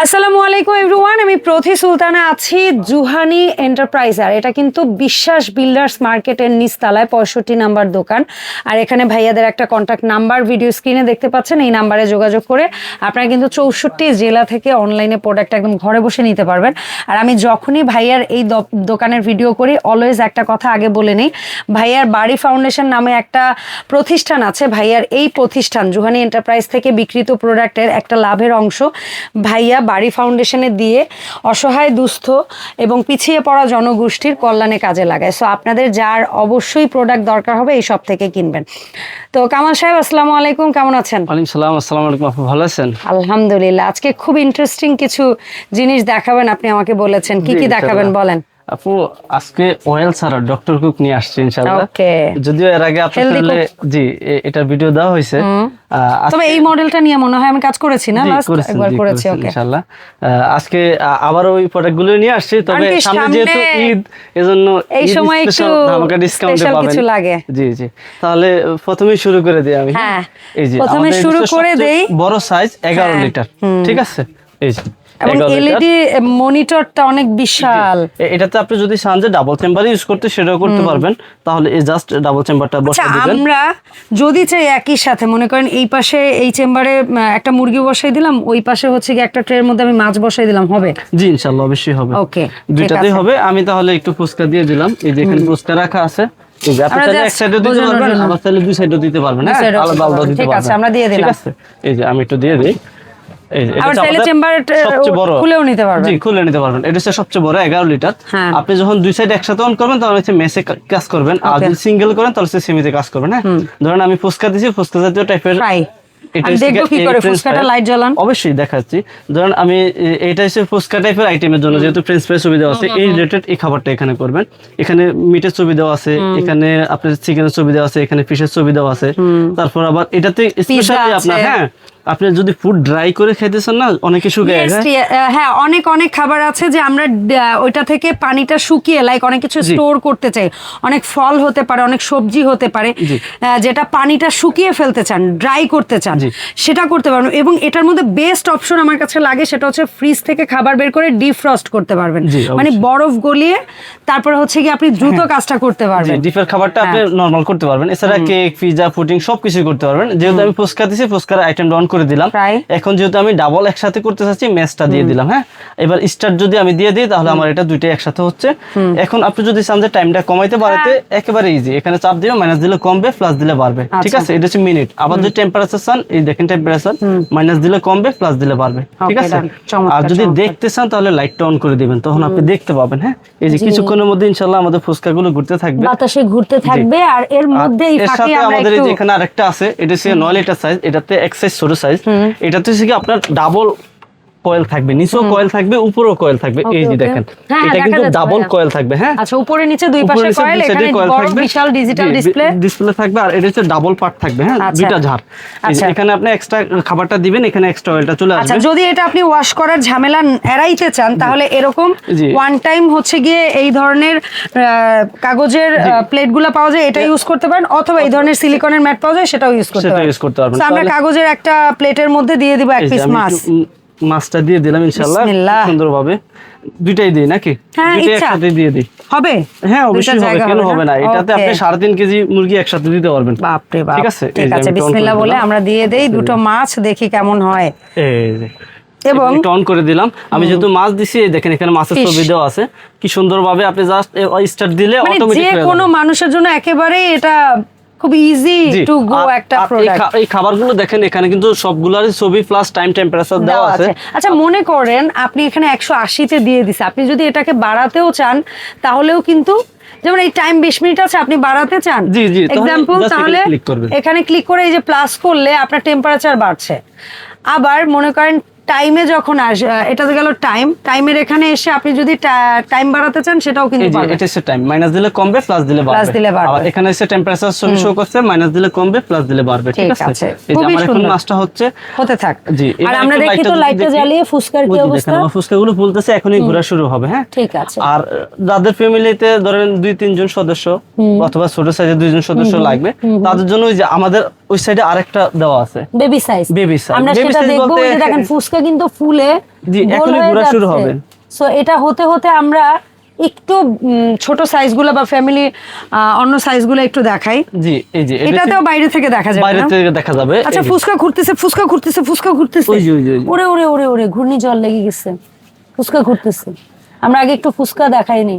আসসালামু আলাইকুম এভরিওয়ান, আমি প্রথি সুলতানা আছি জুহানি এন্টারপ্রাইজ। আর এটা কিন্তু বিশ্বাস বিল্ডার্স মার্কেটের নিচতলায় 65 নাম্বার দোকান। আর এখানে ভাইয়াদের একটা কন্ট্যাক্ট নাম্বার ভিডিও স্ক্রিনে দেখতে পাচ্ছেন, এই নাম্বারে যোগাযোগ করে আপনারা কিন্তু 64 জেলা থেকে অনলাইনে প্রোডাক্ট একদম ঘরে বসে নিতে পারবেন। আর আমি যখনই ভাইয়ার এই দোকানের ভিডিও করি অলওয়েজ একটা কথা আগে বলে নিই, ভাইয়ার বাড়ি ফাউন্ডেশন নামে একটা প্রতিষ্ঠান আছে। ভাইয়ার এই প্রতিষ্ঠান জুহানি এন্টারপ্রাইজ থেকে বিক্রিত প্রোডাক্টের একটা লাভের অংশ ভাইয়া বাড়ি ফাউন্ডেশনে দিয়ে অসহায় দুস্থ এবং পিছিয়ে পড়া জনগোষ্ঠীর কল্যাণে কাজে লাগায়। সো আপনাদের যার অবশ্যই প্রোডাক্ট দরকার হবে এই সব থেকে কিনবেন। তো কামাল সাহেব আসসালামু আলাইকুম, কেমন আছেন? ওয়ালাইকুম সালাম। আসসালামু আলাইকুম, আপনি ভালো আছেন? আলহামদুলিল্লাহ। আজকে খুব ইন্টারেস্টিং কিছু জিনিস দেখাবেন, আপনি আমাকে বলেছেন। কি কি দেখাবেন বলেন? আপু আজকে অয়েল ছাড়া ডক্টর কুক নিয়ে আসছে ইনশাআল্লাহ। ওকে, যদিও এর আগে আপনাদের জি এটা ভিডিও দেওয়া হয়েছে, তবে এই মডেলটা নিয়ে মনে হয় আমি কাজ করেছি না, লাস্ট একবার করেছি। ওকে, ইনশাআল্লাহ আজকে আবার ওই প্রোডাক্টগুলো নিয়ে আসছি। তবে সামনে যেহেতু ঈদ, এজন্য এই সময় একটু ধামাকা ডিসকাউন্টে পাবেন কিছু লাগে। জি জি, তাহলে প্রথমেই শুরু করে দিই আমি। হ্যাঁ, এই যে প্রথমে শুরু করে দেই। বড় সাইজ 11 লিটার, ঠিক আছে? এই যে এবং এলইডি মনিটরটা অনেক বিশাল। এটাতে আপনি যদি চান যে ডাবল চেম্বার ইউজ করতে সেটাও করতে পারবেন, তাহলে এই জাস্ট ডাবল চেম্বারটা বসাই দিবেন। আমরা যদি চাই একই সাথে, মনে করেন এই পাশে এই চেম্বারে একটা মুরগি বসাই দিলাম, ওই পাশে হচ্ছে কি একটা ট্রের মধ্যে আমি মাছ বসাই দিলাম, হবে? জি ইনশাআল্লাহ অবশ্যই হবে। ওকে, দুইটাতেই হবে। আমি তাহলে একটু ফুচকা দিয়ে দিলাম। এই যে এখানে ফুচকা রাখা আছে, এই যে আপনি চাইলে এক সাইডে দিতে পারবেন, আবার চাইলে দুই সাইডেও দিতে পারবেন। হ্যাঁ, আলাদা আলাদা দিতে পারবেন। ঠিক আছে, আমরা দিয়ে দিলাম। ঠিক আছে, এই যে আমি একটু দিয়ে দেই। আবার চাইলে চেম্বার খুলেও নিতে পারবেন। জি, খুলে নিতে পারবেন। এটা হচ্ছে সবচেয়ে বড় 11 লিটার। আপনি যখন দুই সাইড একসাথে অন করবেন তাহলে হচ্ছে মেসে কাজ করবেন, আর যদি সিঙ্গেল করেন তাহলে হচ্ছে সেমিতে কাজ করবেন। হ্যাঁ, ধরেন আমি ফুচকা দিছি, ফুচকা জাতীয় টাইপের অবশ্যই দেখাচ্ছি। ধরেন আমি এটা হচ্ছে ফুচকা টাইপের আইটেমের জন্য, যেহেতু ফ্রেঞ্চ ফ্রাই ছবি দেওয়া আছে, এই রিলেটেড এই খাবারটা এখানে করবেন। এখানে মিটের ছবি দেওয়া আছে, এখানে আপনার চিকেনের ছবি দেওয়া আছে, এখানে ফিশের ছবি দেওয়া আছে। তারপর আবার এটাতে স্পেশালি আপনার, হ্যাঁ, আপনি যদি ফুড ড্রাই করে খাইতেছেন না, অনেকে শুকিয়ে যায়। হ্যাঁ, অনেক খাবার আছে যে আমরা ওইটা থেকে পানিটা শুকিয়ে লাইক অনেক কিছু স্টোর করতে চাই। অনেক ফল হতে পারে, অনেক সবজি হতে পারে, যেটা পানিটা শুকিয়ে ফেলতে চান, ড্রাই করতে চান, সেটা করতে পারবেন। এবং এটার মধ্যে বেস্ট অপশন আমার কাছে লাগে সেটা হচ্ছে ফ্রিজ থেকে খাবার বের করে ডিফ্রস্ট করতে পারবেন, মানে বরফ গলিয়ে তারপর হচ্ছে কি আপনি দ্রুত কাজটা করতে পারবেন। ডিপের খাবারটা আপনি নরমাল করতে পারবেন। এছাড়া কেক, পিজা, পুডিং সবকিছু করতে পারবেন। যেহেতু আমি ফুচকা দিছি, ফুচকার আইটেম অন করে দিলাম। এখন যেহেতু আমি ডাবল একসাথে করতে চাচ্ছি, ম্যাচটা দিয়ে দিলাম। হ্যাঁ, এবার স্টার্ট যদি আমি দিয়ে দিই তাহলে আমার এটা দুইটাই একসাথে হচ্ছে। এখন আপনি যদি চান যে টাইমটা কমাইতে বাড়াতে, একেবারে ইজি। এখানে চাপ দিলে মাইনাস দিলে কমবে, প্লাস দিলে বাড়বে। ঠিক আছে, এটা হচ্ছে মিনিট। আবার যদি টেম্পারেচার চান, এই দেখেন টেম্পারেচার, মাইনাস দিলে কমবে, প্লাস দিলে বাড়বে। ঠিক আছে। আর যদি দেখতে চান তাহলে লাইটটা অন করে দিবেন, তখন আপনি দেখতে পাবেন। হ্যাঁ, এই যে কিছুক্ষণের মধ্যে ইনশাআল্লাহ আমাদের ফুচকাগুলো ঘুরতে থাকবে, বাতাসে ঘুরতে থাকবে। আর এর মধ্যে এই ফাঁকে আমাদের এই যে এখানে আরেকটা আছে, এটা হচ্ছে 9 লিটার সাইজ। এটাতে এক সাইজ ছোট সাইজ। এটাতে হচ্ছে কি আপনার ডাবল কয়েল থাকবে, নিচেও কয়েল থাকবে, উপরেও কয়েল থাকবে। এই যে দেখেন, এটা কিন্তু ডাবল কয়েল থাকবে। হ্যাঁ, আচ্ছা, উপরে নিচে দুই পাশে কয়েল, এখানে বড় বিশাল ডিজিটাল ডিসপ্লে থাকবে। আর এটা হচ্ছে ডাবল পার্ট থাকবে। হ্যাঁ, দুইটা ঝাড়। এখানে আপনি এক্সট্রা খাবারটা দিবেন, এখানে এক্সট্রা অয়েলটা চলে আসবে। আচ্ছা, যদি এটা আপনি ওয়াশ করার ঝামেলা এড়াইতে চান তাহলে এরকম ওয়ান টাইম হচ্ছে গিয়ে এই ধরনের কাগজের প্লেটগুলো পাওয়া যায়, এটা ইউজ করতে পারেন। অথবা এই ধরনের সিলিকনের ম্যাট পাওয়া যায়, সেটাও ইউজ করতে পারেন। আমরা কাগজের একটা প্লেটের মধ্যে দিয়ে দিব এক পিস মাছ। মাছটা দিয়ে দিলাম ইনশাআল্লাহ সুন্দরভাবে। দুইটাই দিই নাকি? দুইটাই একসাথে দিয়ে দিই, হবে? হ্যাঁ, অবশ্যই হবে, কেন হবে না? এটাতে আপনি 3.5 কেজি মুরগি একসাথে দিতে পারবেন। বাপ রে বাপ, ঠিক আছে। ঠিক আছে, বিসমিল্লাহ বলে আমরা দিয়ে দেই দুটো মাছ, দেখি কেমন হয়। এই যে এবং অন করে দিলাম। আমি যেহেতু মাছ দিছি, দেখেন এখানে মাছের ছবি দেওয়া আছে, কি সুন্দরভাবে আপনি জাস্ট স্টার্ট দিলে অটোমেটিক যে কোনো মানুষের জন্য একেবারে এটা খুব ইজি টু গো একটা প্রোডাক্ট। এই খাবারগুলো দেখেন এখানে কিন্তু সবগুলোরই ছবি প্লাস টাইম টেম্পারেচার দেওয়া আছে। আচ্ছা, মনে করেন আপনি এখানে 180 তে দিয়ে দিছে, আপনি যদি এটাকে বাড়াতেও চান তাহলেও কিন্তু, যেমন এই টাইম 20 মিনিট আছে, আপনি বাড়াতে চান এক্সাম্পল, তাহলে এখানে ক্লিক করে এই যে প্লাস করলে আপনার টেম্পারেচার বাড়ছে। আবার মনে করেন টাইমে যখন এটা গেল টাইমের এখানে এসে আপনি যদি টাইম বাড়াতে চান সেটাও কিন্তু পারবেন। এটা হচ্ছে টাইম, মাইনাস দিলে কমবে, প্লাস দিলে বাড়বে। আর এখানে এসে টেম্পারেচার ছবি শো করছে, মাইনাস দিলে কমবে, প্লাস দিলে বাড়বে। ঠিক আছে, এই যে আমার এখন মাছটা হতে থাক। জি, আর আমরা দেখি তো লাইটটা জ্বালিয়ে ফুসকার কি অবস্থা। দেখেন ফুসকাগুলো ফুলতেছে, এখনই ঘোরা শুরু হবে। হ্যাঁ, ঠিক আছে। আর যাদের ফ্যামিলিতে ধরেন 2-3 জন সদস্য অথবা ছোট সাইজের 2 জন সদস্য লাগবে, তাদের জন্য ওই যে আমাদের ওই সাইডে আরেকটা দেওয়া আছে, বেবি সাইজ। আমরা সেটা দেখবো। এই যে দেখেন ফুসকা কিন্তু ফুলে জি, গোল এখনই হয়ে ঘোরা শুরু যাচ্ছে। হবে। সো এটা হতে হতে আমরা একটু ছোট সাইজগুলো বা ফ্যামিলি অন্য সাইজগুলো একটু দেখাই। জি, এই যে এটা এটাতেও বাইরে থেকে দেখা যাবে বাইরে না? থেকে দেখা যাবে। আচ্ছা, এই যে। ফুসকা ঘুরতেছে ফুসকা ঘুরতেছে ফুসকা ঘুরতেছে। ওই যে, ওই যে, ওই যে। ওরে ওরে ওরে ওরে, ঘূর্ণি জল লেগে গেছে, ফুসকা ঘুরতেছে। আমরা আগে একটু ফুসকা দেখাইনি,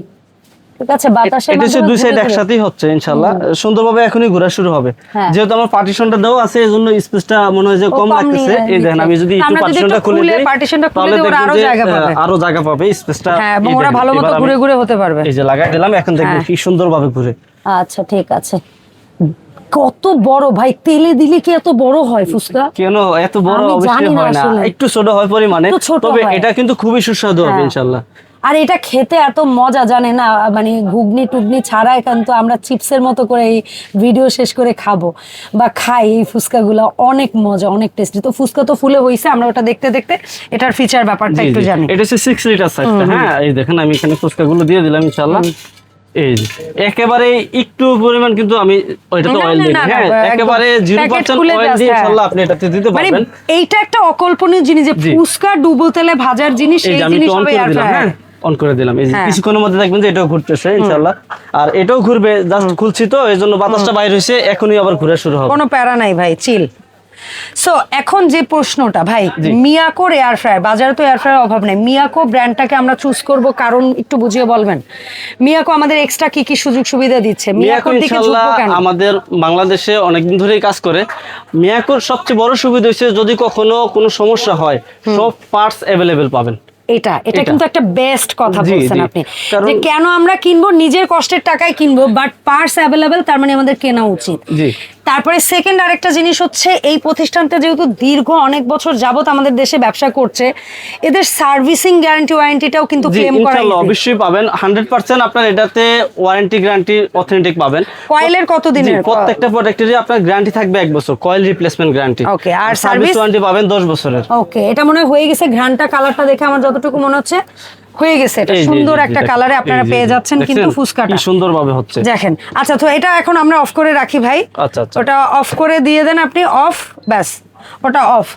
ঠিক আছে? বাতাসের এটা হচ্ছে মাধ্যমে দুই সাইড ঘুরে ঘুরে। একসাথেই হচ্ছে ইনশাআল্লাহ, সুন্দরভাবে এখনই ঘোরা শুরু হবে। হ্যাঁ। যেহেতু আমার পার্টিশনটা দেওয়া আছে এজন্য স্পেসটা মনে হয় যে ও কম কম লাগতেছে। নিয়ে এই দেখেন নিচ্ছে। আমি যদি একটু আমরা যদি পার্টিশনটা একটু খুলে খুলে দেই partitionটা খুলে তাহলে দিই, ওরা দেখবেন আরো যে, জায়গা পাবে। আরো জায়গা পাবে স্পেসটা। হ্যাঁ, এবং ওরা ভালো মতো ঘুরে ঘুরে হতে পারবে। এই যে লাগাই দিলাম, এখন দেখবেন হ্যাঁ। কি সুন্দরভাবে ঘুরে। আচ্ছা, ঠিক আছে। কত বড় ভাই, তেলে দিলে কি এত বড় হয় ফুসকা? কেন এত বড়? আমি অবশ্যই জানি না হয় না, আসলে। একটু ছোট হয় পরিমাণে, একটু ছোট তবে হয়। এটা কিন্তু খুবই সুস্বাদু হবে হ্যাঁ। ইনশাআল্লাহ। আর এটা খেতে এত মজা, জানে না, মানে ঘুগনি টুগনি ছাড়া কিন্তু আমরা চিপসের মতো করে এই ভিডিও শেষ করে খাবো বা খাই এই ফুচকাগুলো, অনেক মজা, অনেক টেস্টি। তো ফুচকা তো ফুলে হইছে, আমরা ওটা দেখতে দেখতে এটার ফিচার ব্যাপারটা জি, একটু জি। জানি। এটা হচ্ছে 6 লিটার সাইজটা। হ্যাঁ, এই দেখেন আমি এখানে ফুচকাগুলো দিয়ে দিলাম ইনশাআল্লাহ। এই যে, একেবারে একটু পরিমাণ কিন্তু আমি ওইটাতে না, অয়েল না, দিই না, হ্যাঁ, না, একদম একেবারে প্যাকেট 0% খুলে অয়েল just, দিয়ে হ্যাঁ। ইনশাআল্লাহ আপনি এটাতে দিতে মানে পারবেন। এইটা একটা অকল্পনীয় জিনিস যে জি। ফুচকা ডুবো তেলে ভাজার জিনিস, এই সেই যে আমি জিনিস একটু অন হবে করে এয়ার দিলাম। ফ্রায়ার। হ্যাঁ, অন করে দিলাম। এই যে হ্যাঁ। কিছুক্ষণের মধ্যে দেখবেন যে এটাও ঘুরতেছে ইনশাআল্লাহ। আর এটাও ঘুরবে, জাস্ট খুলছি তো এইজন্য বাতাসটা বাইরে হইছে, এখনই আবার ঘোরা শুরু হবে। কোনো প্যারা নাই ভাই, চিল। সো এখন যে প্রশ্নটা ভাই, জি। মিয়াকোর এয়ার ফ্রায়ার, বাজারে তো এয়ার ফ্রায়ার অভাব নেই, মিয়াকো ব্র্যান্ডটাকে আমরা চুজ করব কারণ একটু বুঝিয়ে বলবেন। মিয়াকো আমাদের এক্সট্রা কি কি সুযোগ সুবিধা দিচ্ছে? মিয়াকো মিয়াকোর দিকে ইনশাআল্লাহ ঝুঁকবো কেন? আমাদের বাংলাদেশে অনেকদিন ধরেই কাজ করে। মিয়াকোর সবচেয়ে বড় সুবিধা হচ্ছে যদি কখনো কোনো সমস্যা হয়, সব পার্টস অ্যাভেলেবেল পাবেন। এটা এটা। কিন্তু একটা বেস্ট কথা জি, বলছেন জি। আপনি, কারণ- যে কেন আমরা কিনবো, নিজের কষ্টের টাকায় কিনবো, বাট পার্টস অ্যাভেলেবেল, তার মানে আমাদের কেনা উচিত। জি। তারপরে সেকেন্ড আরেকটা জিনিস হচ্ছে, এই প্রতিষ্ঠানটা যেহেতু দীর্ঘ অনেক বছর যাবত আমাদের দেশে ব্যবসা করছে, এদের সার্ভিসিং গ্যারান্টি ওয়ারেন্টিটাও কিন্তু জি, ক্লেম করা ইনশাআল্লাহ easy। অবশ্যই পাবেন। 100% আপনার এটাতে ওয়ারেন্টি গ্যারান্টি অথেন্টিক পাবেন। কয়েলের কত জি, দিনের? প্রত্যেকটা প্রোডাক্টেরই আপনার গ্যারান্টি থাকবে 1 বছর, কয়েল রিপ্লেসমেন্ট গ্যারান্টি। Okay, আর সার্ভিস service? ওয়ারেন্টি পাবেন 10 বছরের। ওকে, এটা মনে হয় হয়ে গেছে, ঘ্রাণটা কালারটা দেখে আমার যতটুকু মনে হচ্ছে হয়ে গেছে। এটা এই যে, সুন্দর এই যে, একটা দেখেন। কালারে আপনারা এই যে, পেয়ে এই যে, যাচ্ছেন কিন্তু দেখছেন? ফুচকাটা কি সুন্দরভাবে হচ্ছে। দেখেন। আচ্ছা, তো এটা এখন আমরা অফ করে রাখি ভাই। আচ্ছা, আচ্ছা। ওটা অফ করে দিয়ে দেন আপনি, অফ, ব্যাস ওটা অফ।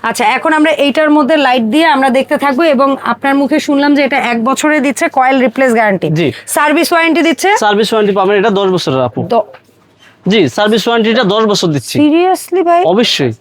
আচ্ছা, এখন আমরা এইটার মধ্যে লাইট দিয়ে আমরা দেখতে থাকবো, এবং আপনার মুখে শুনলাম যে এটা 1 বছরে দিচ্ছে কয়েল রিপ্লেস গ্যারান্টি, জি। সার্ভিস ওয়ারেন্টি দিচ্ছে। সার্ভিস ওয়ারেন্টি পাবেন এটা 10 বছরের আপু। তো জি, সার্ভিস ওয়ারেন্টিটা 10 বছর দিচ্ছি। সিরিয়াসলি ভাই? অবশ্যই,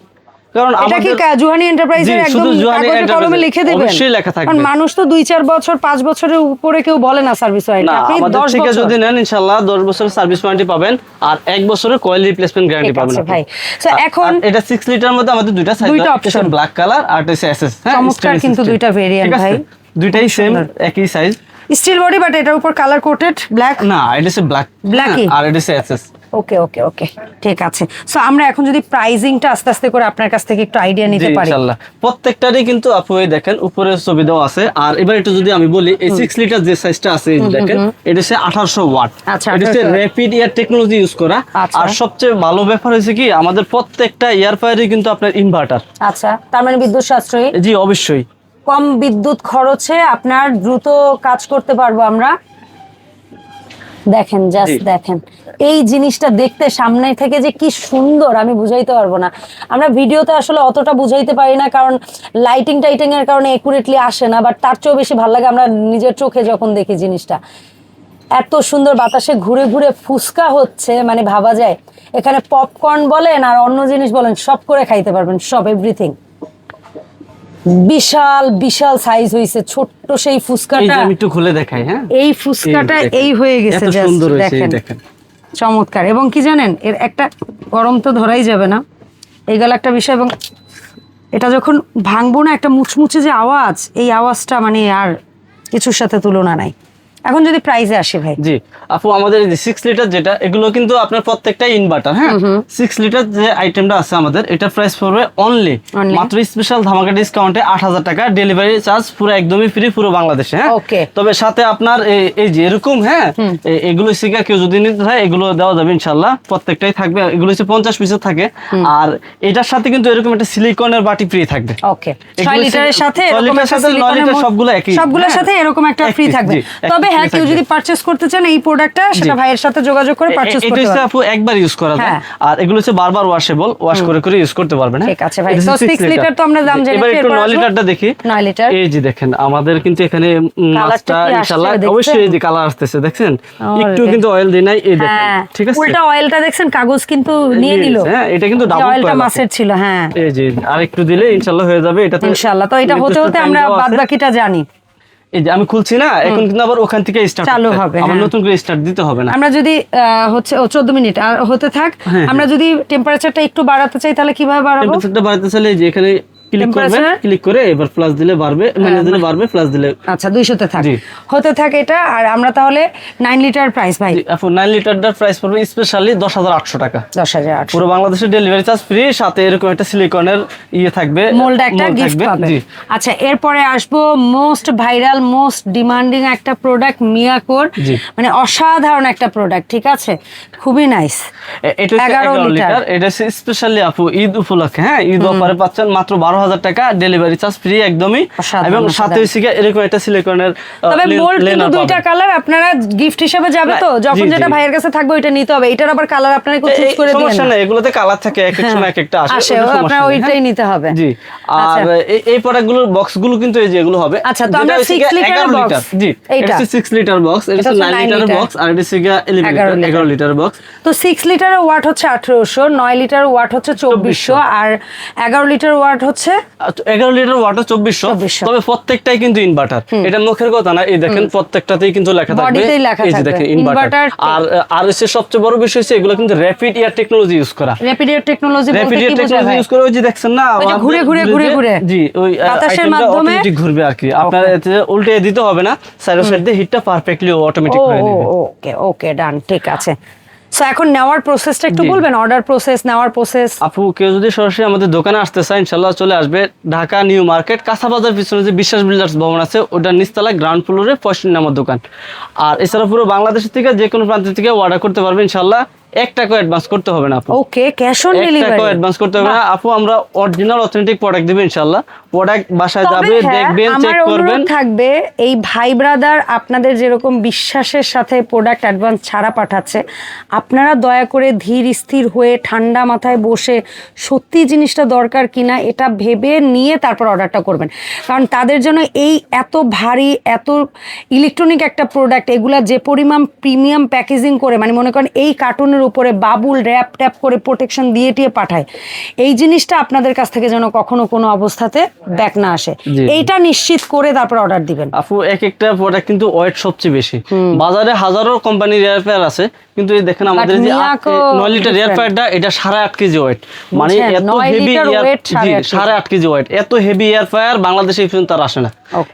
কারণ এটা কি আমাদের জুহানি এন্টারপ্রাইজের জি, একদম শুধু জুহানি কাগজে কলমে এন্টারপ্রাইজের লিখে দিবেন? অবশ্যই লেখা থাকবে। কারণ মানুষ তো 2-4 বছর 5 বছরের উপরে কেউ বলে না সার্ভিস ওয়ারেন্টি, না, আপনি আমাদের 10 থেকে বছর। যদি নেন ইনশাআল্লাহ 10 বছরের সার্ভিস ওয়ারেন্টি পাবেন আর 1 বছরের কয়েল রিপ্লেসমেন্ট গ্যারান্টি ঠিক পাবেন আছে আপনি। ভাই। So, এখন আর এটা 6 লিটার মধ্যে আমাদের দুইটা সাইজ, দুইটা একটা option। ব্ল্যাক কালার আর একটা হচ্ছে এসএস। হ্যাঁ, চমৎকার stainless কিন্তু steel। দুইটা variant ঠিক আছে? ভাই। দুইটাই সেম, একই সাইজ। স্টিল বডি, বাট এটার উপর কালার কোটেড ব্ল্যাক। না, এটা হচ্ছে ব্ল্যাক, Black-ই? আর এটা হচ্ছে এসএস। ওকে ওকে ওকে, ঠিক আছে। সো আমরা এখন যদি প্রাইজিংটা আস্তে আস্তে করে আপনার কাছ থেকে একটু আইডিয়া জি, নিতে পারি। ইনশাআল্লাহ প্রত্যেকটারই কিন্তু আপু এই দেখেন উপরে ছবি দেওয়া আছে। আর এবার একটু যদি আমি বলি, এই 6 লিটার যে সাইজটা আছে এই দেখেন, এটা হচ্ছে 1800 ওয়াট। আচ্ছা, এটা হচ্ছে 1800 র‍্যাপিড এয়ার টেকনোলজি ইউজ করা। আচ্ছা। আর সবচেয়ে ভালো ব্যাপার হয়েছে কি, আমাদের প্রত্যেকটা এয়ার ফায়ারই কিন্তু আপনার ইনভার্টার। আচ্ছা, তার মানে বিদ্যুৎ সাশ্রয়ী, জি, অবশ্যই। কম বিদ্যুৎ খরচে আপনার দ্রুত কাজ করতে পারবো আমরা। দেখেন, জাস্ট জি। দেখেন এই জিনিসটা দেখতে সামনে থেকে যে কি সুন্দর, আমি বুঝাইতে পারবো না। আমরা ভিডিওতে আসলে অতটা বুঝাইতে পারি না, কারণ লাইটিং টাইটিং এর কারণে একুরেটলি আসে না, বাট তার চেয়েও বেশি ভালো লাগে আমরা নিজের চোখে যখন দেখি জিনিসটা। এত সুন্দর বাতাসে ঘুরে ঘুরে ফুসকা হচ্ছে, মানে ভাবা যায় এখানে পপকর্ন বলেন আর অন্য জিনিস বলেন সব করে খাইতে পারবেন, সব এভরিথিং। বিশাল বিশাল সাইজ হইছে, ছোট্ট সেই এই যে ফুসকাটা, আমি একটু খুলে দেখাই। হ্যাঁ, এই ফুসকাটা এই দেখেন। এই হয়ে গেছে, এত just সুন্দর হয়েছে, এই দেখেন। দেখেন। চমৎকার। এবং কি জানেন, এর একটা গরম তো ধরাই যাবে না, এই গেল একটা বিষয়। এবং এটা যখন ভাঙবো না, একটা মুচমুচে যে আওয়াজ, এই আওয়াজটা মানে আর কিছুর সাথে তুলনা নাই। এখন যদি প্রাইসে আসি ভাই। জি আপু, আমাদের এই যে 6 লিটার যেটা, এগুলো কিন্তু আপনার প্রত্যেকটা ইনভার্টার। হ্যাঁ, 6 লিটার যে আইটেমটা আছে আমাদের, এটা প্রাইস পড়বে অনলি মাত্র স্পেশাল ধামাকা ডিসকাউন্টে 8000 টাকা। ডেলিভারি চার্জ পুরো একদমই ফ্রি পুরো বাংলাদেশে। হ্যাঁ, Okay. তবে সাথে আপনার এই যে এরকম, হ্যাঁ, এগুলো সিগা কেউ যদি নিতে চায় এগুলো দেওয়া যাবে ইনশাআল্লাহ, প্রত্যেকটাই থাকবে। এগুলো হচ্ছে 50 পিসের থাকে। আর এটার সাথে কিন্তু এরকম একটা সিলিকনের বাটি ফ্রি থাকবে। ওকে, 6 লিটারের সাথে 6 এরকম লিটারের একটা সাথে 9 সিলিকনের লিটার সবগুলো একই। সবগুলোর হ্যাঁ, সাথে এরকম একটা এক ফ্রি piece, থাকবে। জি, এক তবে হ্যাঁ কেউ যদি পারচেজ করতে চান এই প্রোডাক্টটা সেটা ভাইয়ের সাথে যোগাযোগ করে পারচেজ এটা করতে হচ্ছে পারবেন। আপু একবার ইউজ করা যায়, আর এগুলো হচ্ছে বারবার ওয়াশেবল, ওয়াশ করে করে ইউজ করতে পারবেন। ঠিক আছে ভাই, তো 6 লিটার তো আমরা দাম জেনেছি। এবার একটু 9 লিটারটা দেখি। 9 লিটার এই যে দেখেন আমাদের কিন্তু এখানে মাছটা ইনশাআল্লাহ অবশ্যই এই যে কালার আসতেছে দেখছেন, একটু কিন্তু অয়েল দেই নাই, এই দেখেন ঠিক আছে, উল্টা অয়েলটা দেখছেন কাগজ কিন্তু নিয়ে নিল। হ্যাঁ এটা কিন্তু ডাবল অয়েলটা মাছের ছিল। হ্যাঁ এই যে আরেকটু দিলে ইনশাআল্লাহ হয়ে যাবে এটাতে ইনশাআল্লাহ। তো এটা হতে হতে আমরা বাদবাকিটা জানি। এই যে আমি খুলছি না, এখন কিন্তু আবার ওখান থেকে স্টার্ট চালু হবে, আমার নতুন করে স্টার্ট দিতে হবে না। আমরা যদি হচ্ছে 14 মিনিট আর হতে থাক, আমরা যদি টেম্পারেচারটা একটু বাড়াতে চাই তাহলে কিভাবে বাড়াবো? টেম্পারেচারটা বাড়াতে চাইলে যে এখানে ক্লিক করবেন, ক্লিক করে এবার প্লাস দিলে বাড়বে, মাইনাস দিলে বাড়বে, প্লাস দিলে আচ্ছা 200 তে থাকে, হতে থাকে এটা। আর আমরা তাহলে 9 লিটার প্রাইস ভাই, আপু 9 লিটারটার প্রাইস পড়বে স্পেশালি 10,800 টাকা। 10,800 পুরো বাংলাদেশে ডেলিভারি চার্জ ফ্রি, সাথে এরকম একটা সিলিকনের থাকবে, মোল্ড একটা গিফট পাবে। আচ্ছা এরপরে আসবো মোস্ট ভাইরাল মোস্ট ডিমান্ডিং একটা প্রোডাক্ট মিয়াকোর, মানে অসাধারণ একটা প্রোডাক্ট, ঠিক আছে, খুবই নাইস। এটা 11 লিটার, এটা স্পেশালি আপু ঈদ উপলক্ষে, হ্যাঁ ঈদ অফারে পাচ্ছেন মাত্র 12,000 টাকা, ডেলিভারি চার্জ ফ্রি একদমই, এবং সাথে হচ্ছে এরকম একটা সিলিকনের। তবে মোল্ড কিন্তু দুইটা কালার আপনারা গিফট হিসেবে যাবে, তো যখন যেটা ভাইয়ের কাছে থাকবে ওইটা নিতে হবে, এটার আবার কালার আপনারা একটু চুজ করে দিবেন, সমস্যা নাই, এগুলোতে কালার থাকে, এক এক সময় এক একটা আসে, আপনারা ওইটাই নিতে হবে। জি, আর এই প্রোডাক্টগুলোর বক্সগুলো কিন্তু এই যে এগুলো হবে। আচ্ছা তো আমরা 6 লিটার বক্স, জি এটা 6 লিটার বক্স, এটা 9 লিটার বক্স, আর এটা 11 লিটার বক্স। তো 6 লিটারের ওয়াট হচ্ছে 1800, 9 লিটার ওয়াট হচ্ছে 2400, আর 11 লিটার ওয়াট হচ্ছে 11 লিটার ওয়াট 2400। তবে প্রত্যেকটাই কিন্তু ইনভার্টার, এটা মুখের কথা না, এই দেখেন প্রত্যেকটাতেই কিন্তু লেখা থাকবে, এই যে দেখেন ইনভার্টার। আর এর সবচেয়ে বড় বিষয় হচ্ছে এগুলো কিন্তু র‍্যাপিড এয়ার টেকনোলজি ইউজ করা। র‍্যাপিড এয়ার টেকনোলজি বলতে কি বোঝায়? ইউজ করে ওই যে দেখছেন না ঘুরে ঘুরে, জি ওই বাতাসের মাধ্যমে অটোমেটিক ঘুরবে আর কি, আপনার এতে উল্টে দিতে হবে না, সাইড সাইড দিয়ে হিটটা পারফেক্টলি অটোমেটিক হয়ে যাবে। ওকে ওকে ডান, ঠিক আছে। সো এখন নেওয়ার প্রসেসটা একটু বলবেন, অর্ডার প্রসেস, নেওয়ার প্রসেস। আপু কেউ যদি সরাসরি আমাদের দোকানে আসতে চায় ইনশাআল্লাহ চলে আসবে, ঢাকা নিউ মার্কেট কাঁচাবাজার পিছনে যে বিশ্বাস বিল্ডার্স ভবন আছে ওটার নিচতলায় গ্রাউন্ড ফ্লোরে 65 নম্বর দোকান। আর এছাড়া পুরো বাংলাদেশ থেকে যে কোনো প্রান্ত থেকে অর্ডার করতে পারবে ইনশাআল্লাহ, 1 টাকা অ্যাডভান্স করতে হবে না আপু। ওকে, ক্যাশ অন ডেলিভারি, 1 টাকা অ্যাডভান্স করতে হবে না আপু, আমরা অরিজিনাল অথেন্টিক প্রোডাক্ট দেব ইনশাআল্লাহ। প্রোডাক্ট বাসায় যাবে, দেখবেন, চেক করবেন। থাকবে এই ভাই ব্রাদার আপনাদের যেরকম বিশ্বাসের সাথে প্রোডাক্ট অ্যাডভান্স ছাড়া পাঠাচ্ছে, আপনারা দয়া করে ধীর স্থির হয়ে ঠান্ডা মাথায় বসে সত্যি জিনিসটা দরকার কিনা এটা ভেবে নিয়ে তারপর অর্ডারটা করবেন, কারণ তাদের জন্য এই এত ভারী এত ইলেকট্রনিক একটা প্রোডাক্ট, এগুলা যে পরিমাণ প্রিমিয়াম প্যাকেজিং করে, মানে মনে করেন এই কার্টুনের উপরে বাবুল র‍্যাপ ট্যাপ করে প্রোটেকশন দিয়ে পাঠায়, এই জিনিসটা আপনাদের কাছ থেকে যেন কখনো কোনো অবস্থাতে ব্যাক না আসে, এইটা নিশ্চিত করে তারপর অর্ডার দিবেন। আপু এক একটা প্রোডাক্ট কিন্তু ওয়েট সবচেয়ে বেশি, বাজারে হাজারো কোম্পানির এয়ার ফ্রায়ার আছে, কিন্তু এই দেখেন আমাদের যে 9 লিটার এয়ার ফ্রায়ারটা এটা 8.5 কেজি ওয়েট, মানে এত হেভি 8.5 কেজি ওয়েট, এত হেভি এয়ার ফ্রায়ার বাংলাদেশে পর্যন্ত আর আসে না।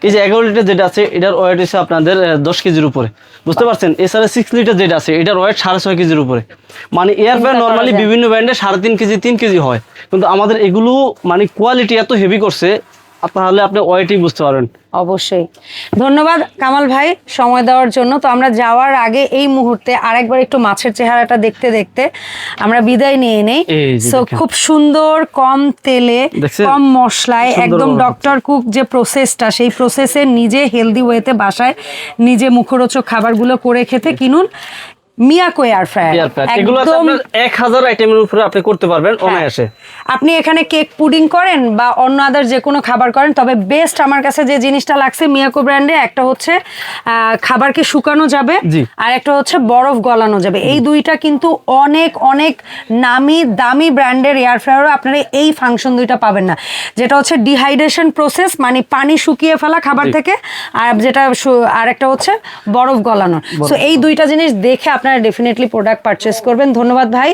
এই যে 11 লিটার যেটা আছে এটার ওয়েট হচ্ছে আপনাদের 10 কেজির উপরে, বুঝতে পারছেন। এছাড়া 6 লিটার যেটা আছে এটার ওয়েট 6.5 কেজির উপরে, মানে এয়ার ফ্রায়ার নরমালি বিভিন্ন ব্র্যান্ডে 3.5 কেজি 3 কেজি হয়, কিন্তু আমাদের এগুলো মানে কোয়ালিটি এত হেভি করছে, তাহলে আপনি ওয়েটই বুঝতে পারবেন। অবশ্যই ধন্যবাদ কামাল ভাই সময় দেওয়ার জন্য। তো আমরা যাওয়ার আগে এই মুহূর্তে আরেকবার একটু মাছের চেহারাটা দেখতে দেখতে আমরা বিদায় নিয়ে নেই। সো খুব সুন্দর, কম তেলে কম মশলায়, একদম ডক্টর কুক যে প্রসেসটা, সেই প্রসেসে নিজে হেলদি ওয়েতে বাসায় নিজে মুখরোচক খাবারগুলো করে খেতে কিনুন মিয়াকো এয়ার ফ্রায়ার। এগুলো আপনার 1000 আইটেমের উপরে আপনি করতে পারবেন অনায়াসে। আপনি এখানে কেক পুডিং করেন বা অন্য আদার যে কোনো খাবার করেন, তবে বেস্ট আমার কাছে যে জিনিসটা লাগছে মিয়াকো ব্র্যান্ডে, একটা হচ্ছে খাবারকে শুকানো যাবে, আর একটা হচ্ছে বরফ গলানো যাবে। এই দুইটা কিন্তু অনেক অনেক নামি দামি ব্র্যান্ডের এয়ার ফ্রায়ারও আপনারা এই ফাংশন দুইটা পাবেন না, যেটা হচ্ছে ডিহাইড্রেশন প্রসেস, মানে পানি শুকিয়ে ফেলা খাবার থেকে, আর যেটা আর একটা হচ্ছে বরফ গলানো। সো এই দুইটা জিনিস দেখে আপনারা ডেফিনেটলি প্রোডাক্ট পারচেস করবেন। ধন্যবাদ ভাই,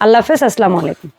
আল্লাহ হাফেজ, আসসালামু আলাইকুম।